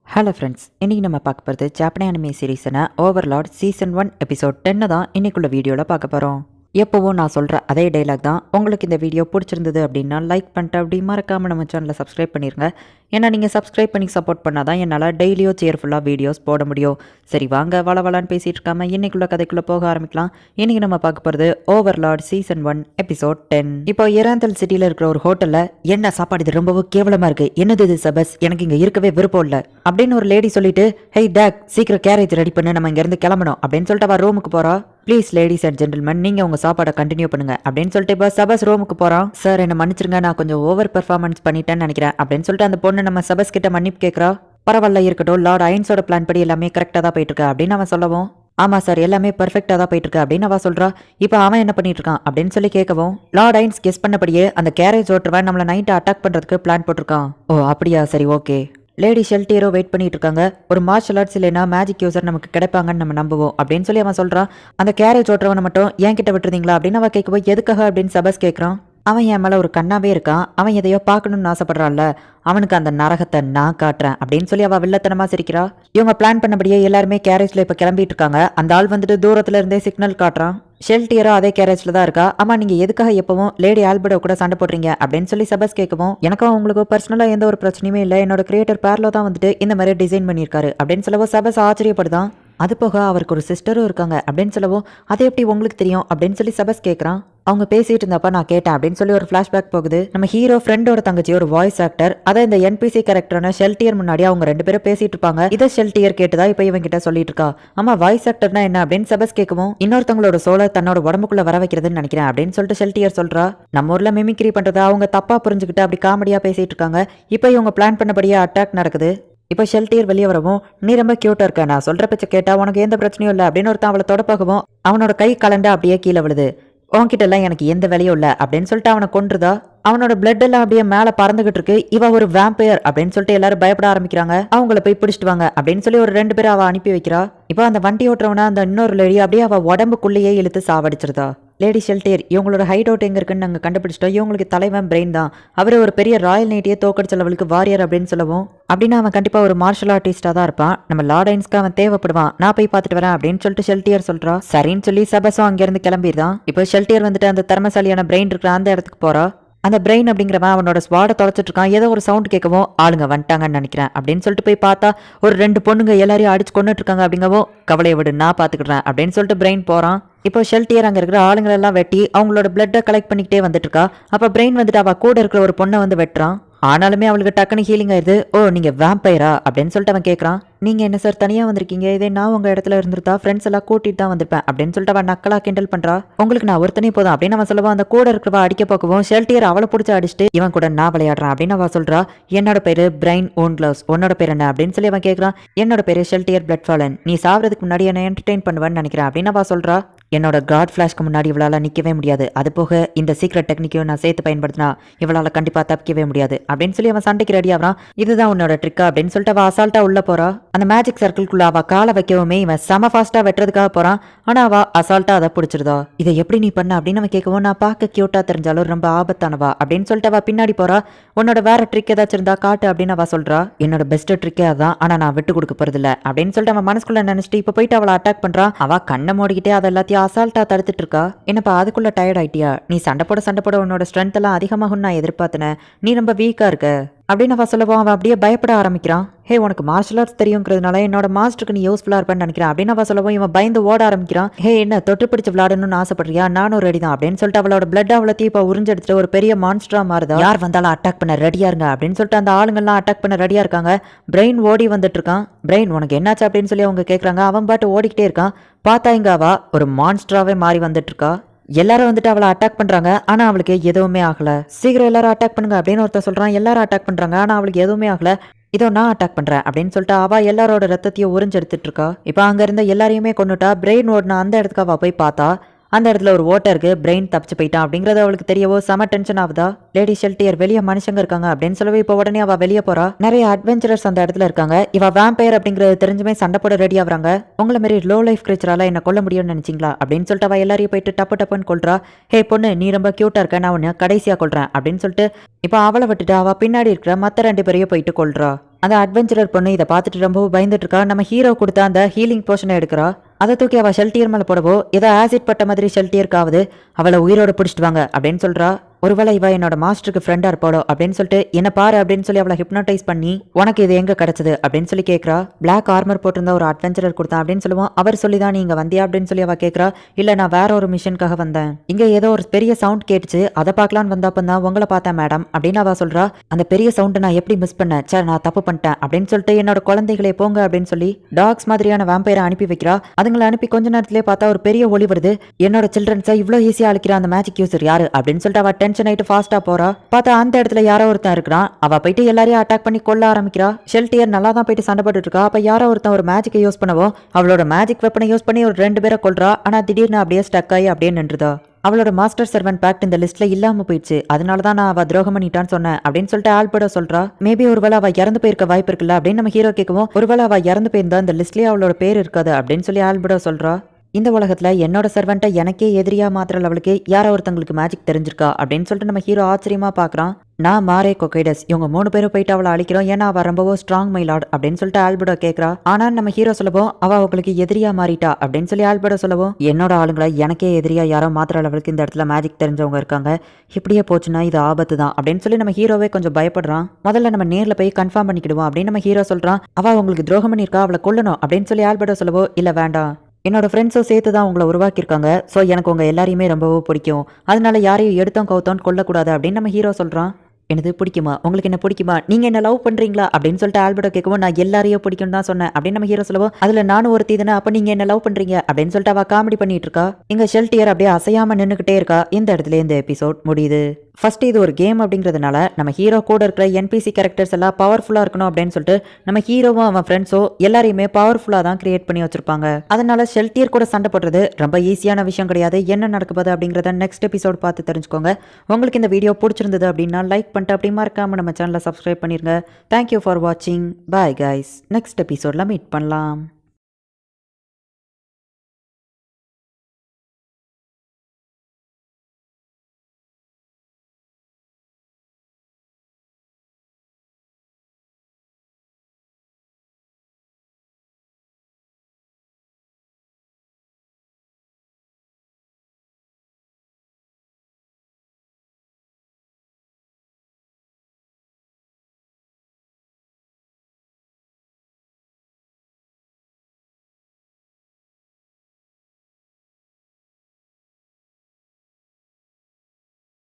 Hello friends, இன்றைக்கி நம்ம பார்க்க போகிறது ஜாப்பனி அனிமே சீரீஸான ஓவர்லார்ட் சீசன் 1 எபிசோட் 10 தான் இன்றைக்குள்ள வீடியோவில் பார்க்க போகிறோம். எப்போவும் நான் சொல்கிற அதே டைலாக் தான். உங்களுக்கு இந்த வீடியோ பிடிச்சிருந்தது அப்படின்னா லைக் பண்ணிட்டு அப்படி மறக்காமல் நம்ம சேனலை சப்ஸ்கிரைப் பண்ணிடுங்க. ஏன்னா நீங்கள் சப்ஸ்கிரைப் பண்ணி சப்போர்ட் பண்ணால் தான் என்னால் டெய்லியோ சேர்ஃபுல்லாக வீடியோஸ் போட முடியும். சரி வாங்க வளவலான்னு பேசிகிட்டு இருக்காம இன்றைக்குள்ள கதைக்குள்ளே போக ஆரம்பிக்கலாம். இன்றைக்கி நம்ம பார்க்க போகிறது ஓவர்லார்ட் சீசன் 1 எபிசோட் 10. இப்போ இராந்தல் சிட்டியில் இருக்கிற ஒரு ஹோட்டலில் என்ன சாப்பாடு இது ரொம்பவும் கேவலமாக இருக்குது, என்னது இது சபஸ், எனக்கு இங்கே இருக்கவே விருப்பம் இல்லை அப்படின்னு ஒரு லேடி சொல்லிட்டு, ஹே டேக் சீக்கிரம் கேரேஜ் ரெடி பண்ணு, நம்ம இங்கேருந்து கிளம்பணும் அப்படின்னு சொல்லிட்டு அவள் ரூமுக்கு போகிறா. ப்ளீஸ் லேடிஸ் அண்ட் ஜென்டில்மேன், நீங்கள் உங்கள் சாப்பாடை கண்டினியூ பண்ணுங்க அப்படின்னு சொல்லிட்டு இப்போ சபஸ் ரூமுக்கு போகிறான். சார் என்னை மன்னிச்சிருங்க, நான் கொஞ்சம் ஓவர் பெர்ஃபார்மன்ஸ் பண்ணிட்டேன்னு நினைக்கிறேன் அப்படின்னு சொல்லிட்டு அந்த பொண்ணு நம்ம சபஸ் கிட்ட மன்னிப்பு கேட்குறா. பரவாயில்ல இருக்கட்டும், லார்ட் ஐன்ஸோட பிளான் படி எல்லாமே கரெக்டாக தான் போயிட்டு இருக்கா அப்படின்னு அவன் சொல்லவும், ஆமாம் சார் எல்லாமே பர்ஃபெக்டாக தான் போயிட்டு இருக்கு அப்படின்னு அவ சொல்கிறா. இப்போ அவன் என்ன பண்ணிட்டு இருக்கான் அப்படின்னு சொல்லி கேட்கவும், லார்ட் ஐன்ஸ் கெஸ் பண்ணபடியே அந்த கேரேஜ் ஓட்டுறவன் நம்மளை நைட்டு அட்டாக் பண்ணுறதுக்கு பிளான் போட்டிருக்கான். ஓ அப்படியா, சரி ஓகே. லேடி ஷெல்டியரோ வெயிட் பண்ணிட்டு இருக்காங்க. ஒரு மார்ஷல் ஆர்ட்ஸ் இல்லைனா மேஜிக் யூசர் நமக்கு கிடைப்பாங்கன்னு நம்ம நம்புவோம் அப்படின்னு சொல்லி அவன் சொல்கிறான். அந்த கேரேஜ் ஓட்டுறவனை மட்டும் ஏன் கிட்ட விட்டுருந்தீங்களா அப்படின்னு அவன் கேட்கவும், எதுக்காக அப்படின்னு சபஸ் கேட்குறான். அவன் என் மேலே ஒரு கண்ணாவே இருக்கான், அவன் எதையோ பார்க்கணும்னு ஆசைப்படுறான்ல, அவனுக்கு அந்த நரகத்தை நான் காட்டுறேன் அப்படின்னு சொல்லி அவள் வில்லத்தனமா சிரிக்கிறா. இவங்க பிளான் பண்ணபடியே எல்லாருமே கேரேஜ்ல இப்போ கிளம்பிட்டு இருக்காங்க. அந்த ஆள் வந்துட்டு தூரத்துல இருந்தே சிக்னல் காட்டுறான். ஷெல்டியரோ அதே கேரேஜ்ல தான் இருக்கா. ஆமா நீங்க எதுக்காக எப்பவும் லேடி ஆல்பர்டோ கூட சண்டை போடுறீங்க அப்படின்னு சொல்லி சபஸ் கேட்கவும், எனக்கும் உங்களுக்கு பர்சனலா எந்த ஒரு பிரச்சனையுமே இல்லை, என்னோட கிரியேட்டர் பேர்லோ தான் வந்துட்டு இந்த மாதிரி டிசைன் பண்ணியிருக்காரு அப்படின்னு சொல்லவும் சபஸ் ஆச்சரியப்படுதான். அது போக அவருக்கு ஒரு சிஸ்டரும் இருக்காங்க அப்படின்னு சொல்லவும், அது எப்படி உங்களுக்கு தெரியும் அப்படின்னு சொல்லி சபஸ் கேட்குறான். அவங்க பேசிட்டு இருந்தப்ப நான் கேட்டேன் அப்படின்னு சொல்லி ஒரு ஃபிளாஷ்பேக் போகுது. நம்ம ஹீரோ ஃப்ரெண்டோட தங்கச்சி ஒரு வாய்ஸ் ஆக்டர், அதை இந்த என்பிசி கேரக்டரான ஷெல்டியர் முன்னாடி அவங்க ரெண்டு பேரும் பேசிட்டு இருப்பாங்க. இதை ஷெல்டியர் கேட்டுதான் இப்போ இவங்க கிட்ட சொல்லிட்டு இருக்கா. ஆமா வாய்ஸ் ஆக்டர்னா என்ன அப்படின்னு சபஸ் கேட்கவும், இன்னொருத்தவங்களோட சோலை தன்னோட உடம்புக்குள்ள வர வைக்கிறதுன்னு நினைக்கிறேன் அப்படின்னு சொல்லிட்டு ஷெல்டியர் சொல்றா. நம்ம ஊர்ல மிமிக்ரி பண்றதை அவங்க தப்பா புரிஞ்சுக்கிட்டு அப்படி காமெடியா பேசிட்டு இருக்காங்க. இப்போ இவங்க பிளான் பண்ணபடியே அட்டாக் நடக்குது. இப்போ ஷெல்டியர் வெளியே வரவும், நீ ரொம்ப கியூட்டா இருக்க, நான் சொல்ற பச்சை கேட்டா உனக்கு எந்த பிரச்சனையும் இல்லை அப்படின்னு ஒருத்தன் அவளை தொடப்பாகவும், அவனோட கை கலண்டு அப்படியே கீழே விழுது. உன்கிட்ட எல்லாம் எனக்கு எந்த வேலையும் இல்லை அப்படின்னு சொல்லிட்டு அவனை கொன்றுதா. அவனோட பிளட் எல்லாம் அப்படியே மேல பறந்துகிட்டு இருக்கு. இவ ஒரு வேம்பயர் அப்படின்னு சொல்லிட்டு எல்லாரும் பயப்பட ஆரம்பிக்கிறாங்க. அவங்கள போய் பிடிச்சிட்டு வாங்க அப்படின்னு சொல்லி ஒரு 2 பேரை அவ அனுப்பி வைக்கிறா. இப்போ அந்த வண்டி ஓட்டுறவனா அந்த இன்னொரு லேடி அப்படியே அவ உடம்புக்குள்ளேயே இழுத்து சாவடிச்சிருதா. லேடி ஷெல்டியர், இவங்களோட ஹைட் அவுட் எங்க இருக்குன்னு நாங்கள் கண்டுபிடிச்சிட்டோம், இவங்களுக்கு தலைவன் பிரெயின் தான், அவர் ஒரு பெரிய ராயல் நைட்டியே தோக்கடிச்ச லெவலுக்கு வாரியர் அப்படின்னு சொல்லவும், அப்படின்னா அவன் கண்டிப்பா ஒரு மார்ஷல் ஆர்டிஸ்டா தான் இருப்பான், நம்ம லார்ட் ஐன்ஸ்க்கு அவன் தேவைப்படுவான், நான் போய் பார்த்துட்டு வரேன் அப்படின்னு சொல்லிட்டு ஷெல்டியர் சொல்றா. சரின்னு சொல்லி சபஸும் அங்கிருந்து கிளம்பிடுதான். இப்போ ஷெல்டியர் வந்துட்டு அந்த திறமசாலியான பிரெயின் இருக்கிற அந்த இடத்துக்கு போறா. அந்த பிரெயின் அப்படிங்கிறவன் அவனோட ஸ்வாடை தொலைச்சிட்டு இருக்கான். ஏதோ ஒரு சவுண்ட் கேட்கவும், ஆளுங்க வந்துட்டாங்கன்னு நினைக்கிறேன் அப்படின்னு சொல்லிட்டு போய் பார்த்தா ஒரு 2 பொண்ணுங்க எல்லாரையும் அடிச்சு கொண்டுட்டு இருக்காங்க. அப்படிங்கவும், கவலையை விடு நான் பாத்துக்கிறேன் அப்படின்னு சொல்லிட்டு பிரெயின் போறான். இப்போ ஷெல்டியர் அங்க இருக்கிற ஆளுங்களெல்லாம் வெட்டி அவங்களோட பிளட்டை கலெக்ட் பண்ணிக்கிட்டே வந்துட்டு இருக்கா. அப்ப பிரெயின் வந்துட்டு அவ கூட இருக்கிற ஒரு பொண்ணை வந்து வெட்டுறான். ஆனாலுமே அவளுக்கு டக்குனு ஹீலிங் ஆயிடுது. ஓ நீங்க வேம்பயரா அப்படின்னு சொல்லிட்டு அவன் கேட்கறான். நீங்க என்ன சார் தனியா வந்திருக்கீங்க, இதே நான் உங்க இடத்துல இருந்திருந்தா ஃப்ரெண்ட்ஸ் எல்லாம் கூட்டிட்டு தான் வந்திருப்பேன் அப்படின்னு சொல்லிட்டு அவன் நக்கலா கிண்டல் பண்றா. உங்களுக்கு நான் ஒருத்தனே போதும் அப்படின்னு அவன் சொல்லவும், அந்த கூட இருக்கிறவா அடிக்க போக்கவும் ஷெல்டியர் அவளை பிடிச்சி அடிச்சுட்டு இவன் கூட நான் விளையாடுறான் அப்படின்னு அவ சொல்றா. என்னோட பேரு பிரைன் ஓன் கிளவுஸ், உன்னோட பேர் என்ன அப்படின்னு சொல்லி அவன் கேட்கறான். என்னோட பேரு ஷெல்டியர் பிளட் ஃபாலன், நீ சாவறதுக்கு முன்னாடி என்ன என்டர்டெயின் பண்ணுவேன்னு நினைக்கிறேன் அப்படின்னு அவ சொல்றா. என்னோட காட் ஃபிளாஷ்க்கு முன்னாடி இவளால நிற்கவே முடியாது, அது போக இந்த சீக்ரெட் டெக்னிக்கையும் நான் சேர்த்து பயன்படுத்தினா இவளால கண்டிப்பா தப்பிக்கவே முடியாது அப்படின்னு சொல்லி அவன் சண்டைக்கு ரெடி ஆகிறான். இதுதான் உன்னோட ட்ரிக்கா அப்படின்னு சொல்லிட்டு அவ அசால்ட்டா உள்ள போறா. அந்த மேஜிக் சர்க்கிள்குள்ள அவ காலை வைக்கவுமே இவன் செம ஃபாஸ்டா வெட்டுறதுக்காக போறான். ஆனா அவ அசால்ட்டா அதை பிடிச்சிருதா. இதை எப்படி நீ பண்ண அப்படின்னு அவன் கேட்கவும், நான் பார்க்க கியூட்டா தெரிஞ்சாலும் ரொம்ப ஆபத்தானவா அப்படின்னு சொல்லிட்டு அவ பின்னாடி போறா. உன்னோட வேற ட்ரிக் ஏதாச்சும் இருந்தா காட்டு அப்படின்னு அவ சொல்றா. என்னோட பெஸ்ட் ட்ரிக்கே அதான், ஆனா நான் விட்டு கொடுக்க போறது இல்ல அப்படின்னு சொல்லிட்டு அவன் மனசுக்குள்ள நினைச்சிட்டு இப்ப போயிட்டு அவளை அட்டாக் பண்றான். அவ கண்ணை மூடிக்கிட்டே அதை எல்லாத்தையும் அசால்ட்டா தடுத்துட்டு இருக்கா. என்னப்பா அதுக்குள்ள டயர்ட் ஆயிட்டியா, நீ சண்டை போட உன்னோட ஸ்ட்ரென்த் எல்லாம் அதிகமாகும் நான் எதிர்பார்த்தேன், நீ ரொம்ப வீக்கா இருக்க அப்படின்னு அவ சொல்லவும் அவன் அப்படியே பயப்பட ஆரம்பிக்கிறான். ஹே உனக்கு மார்ஷல் ஆர்ட்ஸ் தெரியுங்கிறதுனால என்னோட மாஸ்டருக்கு நீ யூஸ்ஃபுல்லா இருப்பேன்னு நினைக்கிறேன் அப்படின்னு அவ சொல்லவும் இவன் பயந்து ஓட ஆரம்பிக்கிறான். ஹே என்ன தொட்டு பிடிச்சு விளையாடணும்னு ஆசைப்படுறியா, நானும் ரெடி தான் அப்படின்னு சொல்லிட்டு அவளோட பிளட் அவ்வளோத்தையும் இப்போ உறிஞ்செடுத்துட்டு ஒரு பெரிய மான்ஸ்டரா மாறுதா. யார் வந்தாலும் அட்டாக் பண்ண ரெடியா இருங்க அப்படின்னு சொல்லிட்டு அந்த ஆளுங்கெல்லாம் அட்டாக் பண்ண ரெடியா இருக்காங்க. பிரெயின் ஓடி வந்துட்டு இருக்கான். பிரெயின் உனக்கு என்னாச்சு அப்படின்னு சொல்லி அவங்க கேட்கறாங்க. அவன் பாட்டு ஓடிக்கிட்டே இருக்கான். பார்த்தா இங்க அவ ஒரு மான்ஸ்டராவே மாறி வந்துட்டு இருக்கா. எல்லாரும் வந்துட்டு அவளை அட்டாக் பண்றாங்க. ஆனா அவளுக்கு எதுவுமே ஆகல. சீக்கிரம் எல்லாரும் அட்டாக் பண்ணுங்க அப்படின்னு ஒருத்தர் சொல்றான். எல்லாரும் அட்டாக் பண்றாங்க, ஆனா அவளுக்கு எதுவுமே ஆகல. இதோ நான் அட்டாக் பண்றேன் அப்படின்னு சொல்லிட்டு அவ எல்லாரோட ரத்தத்தையும் உறிஞ்சு எடுத்துட்டு இருக்கா. இப்ப அங்க இருந்த எல்லாரையுமே கொண்டுட்டா. பிரெயின் ஓடின அந்த இடத்துக்கு அவ போய் பார்த்தா அந்த இடத்துல ஒரு ஓட்டை இருக்கு, பிரெயின் தப்பிச்சு போயிட்டான் அப்படிங்கறது அவளுக்கு தெரியவோ செம டென்ஷன் ஆகுதா. லேடி ஷெல்டியர் வெளியே மனுஷங்க இருக்காங்க அப்படின்னு சொல்லவே இப்போ உடனே அவ வெளியே போறா. நிறைய அட்வென்ச்சரர்ஸ் அந்த இடத்துல இருக்காங்க. இவ வேம்பயர் அப்படிங்கறது தெரிஞ்சுமே சண்டை போட ரெடி ஆகுறாங்க. உங்களை மாதிரி லோ லைஃப் கிரீச்சரால என்ன கொல்ல முடியும்னு நினைச்சீங்களா அப்படின்னு சொல்லிட்டு அவ எல்லாரையும் போயிட்டு டப்பு டப்புன்னு கொல்றா. ஹே பொண்ணு, நீ ரொம்ப கியூட்டா இருக்க, நான் உன்னை கடைசியா கொல்றேன் அப்படின்னு சொல்லிட்டு இப்போ அவளை விட்டுட்டு அவ பின்னாடி இருக்கிற மத்த 2 பேரையும் போயிட்டு கொல்றா. அந்த அட்வென்ச்சரர் பொண்ணு இதை பார்த்துட்டு ரொம்ப பயந்துட்டு இருக்கா. நம்ம ஹீரோ கொடுத்த அந்த ஹீலிங் போர்ஷனை எடுக்கிறா. அதை தூக்கி அவள் ஷெல்டியர் மேலே போடவோ ஏதோ ஆசிட் பட்ட மாதிரி ஷெல்டியருக்காவது அவளை உயிரோட பிடிச்சிட்டு வாங்க அப்படின்னு சொல்றா. ஒருவேளை இவ என்னோட மாஸ்டருக்கு ஃப்ரெண்டா இருப்பாளோ அப்படின்னு சொல்லிட்டு என்ன பாரு அப்படின்னு சொல்லி அவளை ஹிப்னோடைஸ் பண்ணி உனக்கு இது எங்க கிடைச்சது அப்படின்னு சொல்லி கேட்கறா. பிளாக் ஆர்மர் போட்டிருந்தா ஒரு அட்வென்ச்சரர் கொடுத்தான் அப்படின்னு சொல்லுவோம். அவர் சொல்லிதான் நீங்க வந்தியா அப்படின்னு சொல்லி அவ கேட்கறா. இல்ல, நான் வேற ஒரு மிஷனுக்காக வந்தேன். இங்க ஏதோ ஒரு பெரிய சவுண்ட் கேட்டுச்சு, அதை பார்க்கலான்னு வந்தப்பதான் உங்களை பார்த்தேன் மேடம் அப்படின்னு அவ சொல்றா. அந்த பெரிய சவுண்ட் நான் எப்படி மிஸ் பண்ணேன், சே நான் தப்பு பண்ணிட்டேன் அப்படின்னு சொல்லிட்டு என்னோட குழந்தைகளே போங்க அப்படின்னு சொல்லி டாக்ஸ் மாதிரியான வேம்பயரை அனுப்பி வைக்கிறா. அதுங்களை அனுப்பி கொஞ்ச நேரத்திலே பார்த்தா ஒரு பெரிய ஒளி வருது. என்னோட சில்ட்ரன்ஸை இவ்வளோ ஈஸியா அழிக்கிற அந்த மேஜிக் யூசர் யாரு அப்படின்னு சொல்லிட்டு அவ டென்ஷன் ஆயிட்டு ஃபாஸ்டா போறா. பார்த்தா அந்த இடத்துல யாரோ ஒருத்தன் இருக்கிறான். அவ போயிட்டு எல்லாரையும் அட்டாக் பண்ணி கொல்ல ஆரம்பிக்கிறா. ஷெல்டியர் நல்லா தான் போயிட்டு சண்டை போட்டுட்டு இருக்கா. அப்ப யாரோ ஒருத்தன் ஒரு மேஜிக்கை யூஸ் பண்ணவோ அவளோட மேஜிக் வெப்பனை யூஸ் பண்ணி ஒரு 2 பேரை கொல்றா. ஆனா திடீர்னு அப்படியே ஸ்டக் ஆகி அப்படியே நின்றுதா. அவளோட மாஸ்டர் சர்வன்ட் பேக்ட் இந்த லிஸ்ட்ல இல்லாம போயிடுச்சு, அதனாலதான் நான் அவ துரோகம் பண்ணிட்டான்னு சொன்னேன் அப்படின்னு சொல்லிட்டு ஆல்பர்டோ சொல்றா. மேபி ஒருவேளை அவ இறந்து போயிருக்க வாய்ப்பு இருக்குல்ல அப்படின்னு நம்ம ஹீரோ கேட்கவும், ஒருவேளை அவ இறந்து போயிருந்தா இந்த லிஸ்ட்லயே அவளோட பேர் இருக்காது அப்படின்னு சொல்லி ஆல்பர்டோ சொல்றா. இந்த உலகத்துல என்னோட சர்வெண்ட்டை எனக்கே எதிரியா மாத்திர லெவலுக்கு யாரோ ஒருத்தங்களுக்கு மேஜிக் தெரிஞ்சிருக்கா அப்படின்னு சொல்லிட்டு நம்ம ஹீரோ ஆச்சரியமா பாக்குறான். நான் மாரே கொக்கைடஸ், இவங்க 3 பேரும் போயிட்டு அவளை அழிக்கிறோம், ஏன்னா அவ ரொம்பவோ ஸ்ட்ராங் மைலாட் அப்படின்னு சொல்லிட்டு ஆல்பர்டோ கேட்கறா. ஆனா நம்ம ஹீரோ சொல்லவும் அவ அவங்களுக்கு எதிரியா மாறிட்டா அப்படின்னு சொல்லி ஆல்பர்டோ சொல்லவும், என்னோட ஆளுங்களை எனக்கே எதிரியா யாரோ மாத்திர லெவலுக்கு இந்த இடத்துல மேஜிக் தெரிஞ்சவங்க இருக்காங்க, இப்படியே போச்சுன்னா இது ஆபத்து தான் அப்படின்னு சொல்லி நம்ம ஹீரோவே கொஞ்சம் பயப்படுறான். முதல்ல நம்ம நேர்ல போய் கன்ஃபார்ம் பண்ணிக்கிடுவோம் அப்படின்னு நம்ம ஹீரோ சொல்றான். அவ உங்களுக்கு துரோகம் பண்ணியிருக்கா, அவளை கொல்லணும் அப்படின்னு சொல்லி ஆல்பர்டோ சொல்லவோ, இல்ல வேண்டாம், என்னோட ஃப்ரெண்ட்ஸும் சேர்த்து தான் உங்களை உருவாக்கியிருக்காங்க, ஸோ எனக்கு உங்கள் எல்லாரையுமே ரொம்பவோ பிடிக்கும், அதனால யாரையும் எடுத்தோம் கவுத்தோன்னு கொல்லக்கூடாது அப்படின்னு நம்ம ஹீரோ சொல்கிறான். எனது பிடிக்குமா, உங்களுக்கு என்ன பிடிக்குமா, நீங்கள் என்ன லவ் பண்ணுறீங்களா அப்படின்னு சொல்லிட்டு ஆல்பர்டோ கேட்கவும், நான் எல்லாரையும் பிடிக்கும்னு தான் சொன்னேன் அப்படின்னு நம்ம ஹீரோ சொல்லவும், அதில் நானும் ஒருத்தி தானே, அப்போ நீங்கள் என்ன லவ் பண்ணுறீங்க அப்படின்னு சொல்லிட்டு அவள் காமெடி பண்ணிட்டு இருக்கா. இங்கே ஷெல்டியர் அப்படியே அசையாமல் நின்றுக்கிட்டே இருக்கா. இந்த இடத்துல இந்த எபிசோட் முடியுது. ஃபர்ஸ்ட் இது ஒரு கேம் அப்படிங்கிறதுனால நம்ம ஹீரோ கூட இருக்கிற என்பிசி கேரக்டர்ஸ் எல்லாம் பவர்ஃபுல்லாக இருக்கணும் அப்படின்னு சொல்லிட்டு நம்ம ஹீரோவும் அவன் ஃப்ரெண்ட்ஸோ எல்லாரையுமே பவர்ஃபுல்லாக தான் கிரியேட் பண்ணி வச்சிருப்பாங்க. அதனால ஷெல்டியர் கூட சண்டை போடுறது ரொம்ப ஈஸியான விஷயம் கிடையாது. என்ன நடக்க போகுது அப்படிங்கிறத நெக்ஸ்ட் எபிசோட் பார்த்து தெரிஞ்சுக்கோங்க. உங்களுக்கு இந்த வீடியோ பிடிச்சிருந்தது அப்படின்னா லைக் பண்ணிட்டு அப்படி மறக்காம நம்ம சேனலை சப்ஸ்கிரைப் பண்ணிருங்க. தேங்க்யூ ஃபார் வாட்சிங். Bye guys. நெக்ஸ்ட் எபிசோட்ல மீட் பண்ணலாம்.